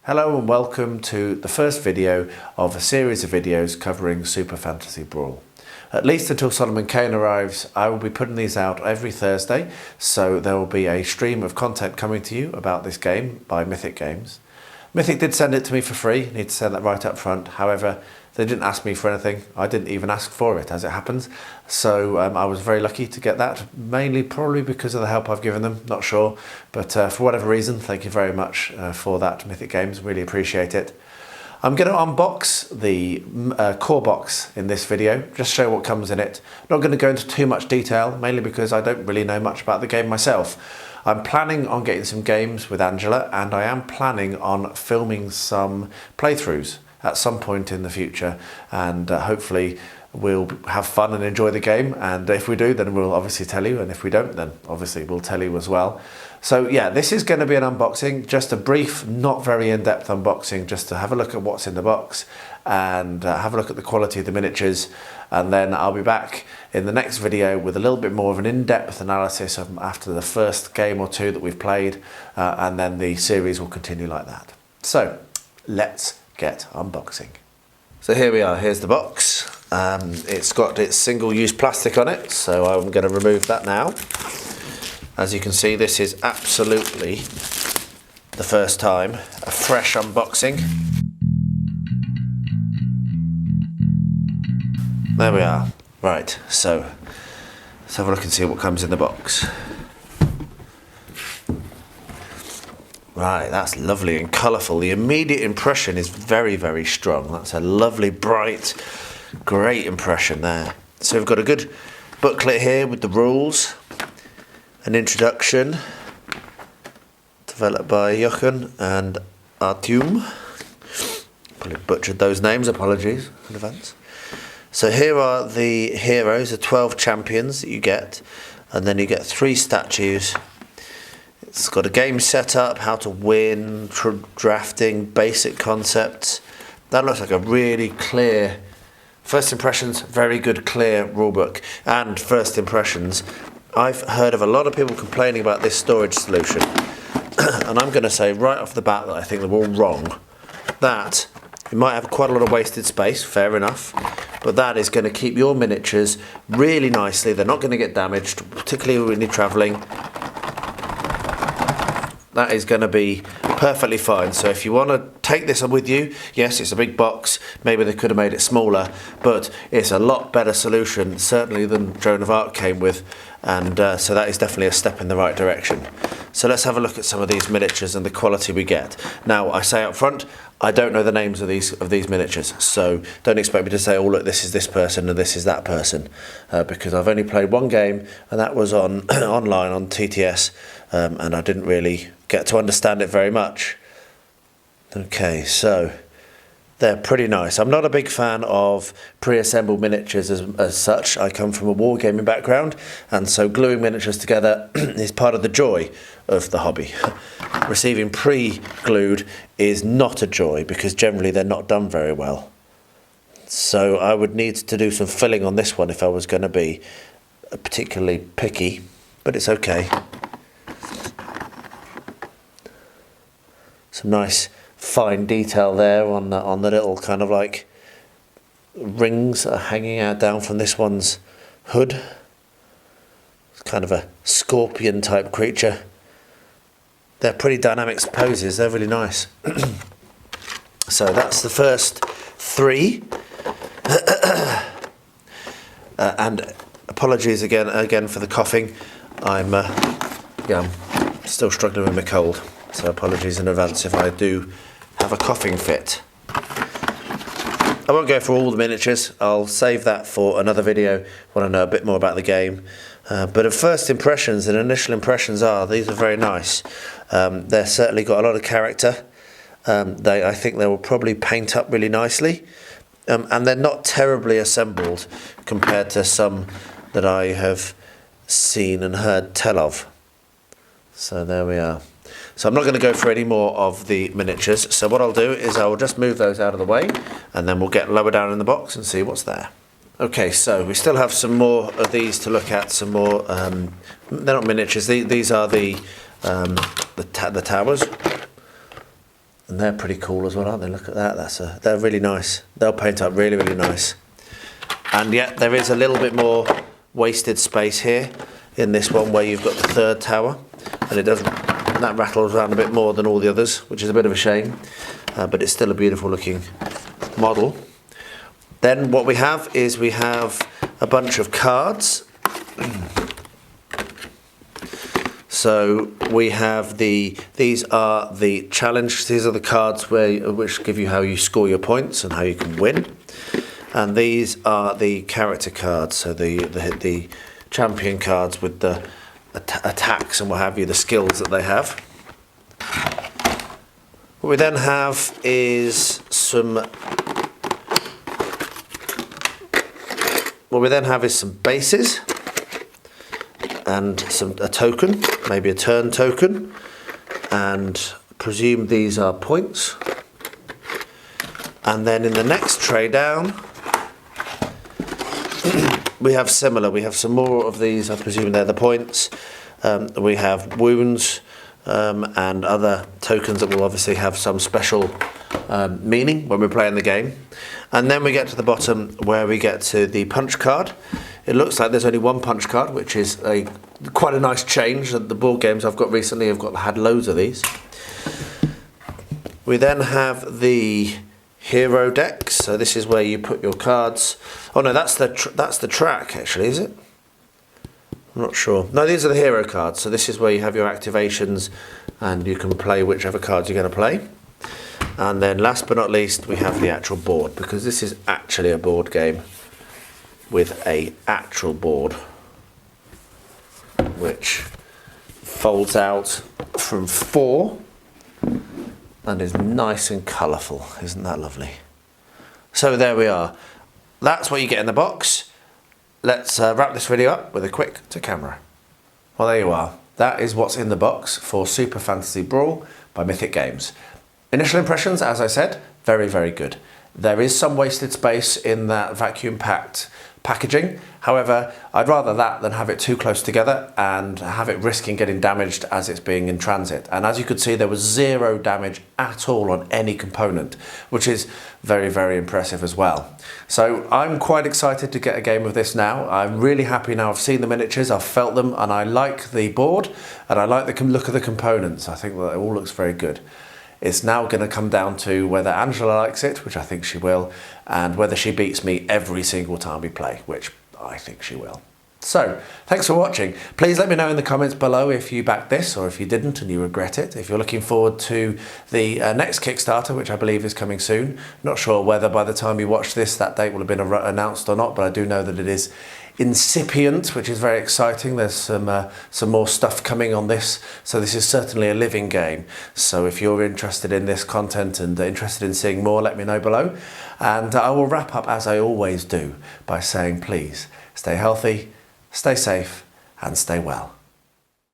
Hello and welcome to the first video of a series of videos covering Super Fantasy Brawl. At least until Solomon Kane arrives, I will be putting these out every Thursday, so there will be a stream of content coming to you about this game by Mythic Games. Mythic did send it to me for free, need to say that right up front. However, they didn't ask me for anything. I didn't even ask for it, as it happens. So I was very lucky to get that, mainly probably because of the help I've given them, not sure. But for whatever reason, thank you very much for that, Mythic Games. Really appreciate it. I'm going to unbox the core box in this video, just show what comes in it. Not going to go into too much detail, mainly because I don't really know much about the game myself. I'm planning on getting some games with Angela, and I am planning on filming some playthroughs at some point in the future, and hopefully we'll have fun and enjoy the game, and if we do, then we'll obviously tell you, and if we don't, then obviously we'll tell you as well. So yeah, this is going to be an unboxing, just a brief, not very in-depth unboxing, just to have a look at what's in the box and have a look at the quality of the miniatures, and then I'll be back in the next video with a little bit more of an in-depth analysis of after the first game or two that we've played, and then the series will continue like that. So let's get unboxing. So here we are, here's the box. It's got its single-use plastic on it, so I'm going to remove that now. As you can see, this is absolutely the first time, a fresh unboxing. There we are. Right, so let's have a look and see what comes in the box. Right, that's lovely and colourful. The immediate impression is very, very strong. That's a lovely, bright, great impression there. So we've got a good booklet here with the rules, an introduction, developed by Jochen and Artyom. Probably butchered those names, apologies in advance. So here are the heroes, the 12 champions that you get, and then you get 3 statues. It's got a game setup, how to win, drafting, basic concepts. That looks like a really clear, first impressions, very good clear rulebook. And first impressions, I've heard of a lot of people complaining about this storage solution. And I'm going to say right off the bat that I think they're all wrong. That, you might have quite a lot of wasted space, fair enough. But that is going to keep your miniatures really nicely. They're not going to get damaged, particularly when you're travelling. That is going to be perfectly fine. So if you want to take this with you, yes, it's a big box. Maybe they could have made it smaller, but it's a lot better solution, certainly than Joan of Arc came with. And so that is definitely a step in the right direction. So let's have a look at some of these miniatures and the quality we get. Now, I say up front, I don't know the names of these miniatures, so don't expect me to say, oh look, this is this person and this is that person, because I've only played one game, and that was on online on TTS, and I didn't really get to understand it very much. Okay, so they're pretty nice. I'm not a big fan of pre-assembled miniatures as such. I come from a wargaming background, and so gluing miniatures together is part of the joy of the hobby. Receiving pre-glued is not a joy, because generally they're not done very well. So I would need to do some filling on this one if I was going to be particularly picky, but it's okay. Some nice fine detail there on the little kind of like rings that are hanging out down from this one's hood. It's kind of a scorpion type creature. They're pretty dynamic poses, they're really nice. So that's the first 3. And apologies again for the coughing. I'm still struggling with my cold, so apologies in advance if I do have a coughing fit. I won't go for all the miniatures, I'll save that for another video when I know a bit more about the game. But at first impressions and initial impressions these are very nice. They've certainly got a lot of character. I think they will probably paint up really nicely. And they're not terribly assembled compared to some that I have seen and heard tell of. So there we are. So I'm not going to go through any more of the miniatures. So what I'll do is I will just move those out of the way, and then we'll get lower down in the box and see what's there. Okay, so we still have some more of these to look at. Some more. They're not miniatures. These are the towers, and they're pretty cool as well, aren't they? Look at that. They're really nice. They'll paint up really, really nice. And yet there is a little bit more wasted space here in this one where you've got the third tower, and that rattles around a bit more than all the others, which is a bit of a shame, but it's still a beautiful looking model. Then what we have is a bunch of cards. So we have these are the challenge. These are the cards which give you how you score your points and how you can win. And these are the character cards. So the champion cards with the attacks and what have you, the skills that they have. What we then have is some bases and a token, maybe a turn token, and presume these are points. And then in the next tray down, we have some more of these. I presume they're the points. We have wounds and other tokens that will obviously have some special meaning when we're playing the game. And then we get to the bottom where we get to the punch card. It looks like there's only one punch card, which is quite a nice change. The board games I've got recently have had loads of these. We then have the hero decks. So this is where you put your cards. Oh no, that's the track actually, is it? I'm not sure. No, these are the hero cards. So this is where you have your activations and you can play whichever cards you're going to play. And then last but not least, we have the actual board, because this is actually a board game with an actual board which folds out from 4 and is nice and colourful. Isn't that lovely? So there we are. That's what you get in the box. Let's wrap this video up with a quick to camera. Well, there you are. That is what's in the box for Super Fantasy Brawl by Mythic Games. Initial impressions, as I said, very, very good. There is some wasted space in that vacuum-packed packaging. However, I'd rather that than have it too close together and have it risking getting damaged as it's being in transit. And as you could see, there was 0 damage at all on any component, which is very, very impressive as well. So I'm quite excited to get a game of this now. I'm really happy now. I've seen the miniatures, I've felt them, and I like the board, and I like the look of the components. I think that it all looks very good. It's now going to come down to whether Angela likes it, which I think she will, and whether she beats me every single time we play, which I think she will. So, thanks for watching. Please let me know in the comments below if you backed this or if you didn't and you regret it. If you're looking forward to the next Kickstarter, which I believe is coming soon. Not sure whether by the time you watch this that date will have been announced or not, but I do know that it is incipient, which is very exciting. There's some more stuff coming on this, so this is certainly a living game. So if you're interested in this content and interested in seeing more, let me know below. And I will wrap up as I always do by saying, please stay healthy, stay safe and stay well.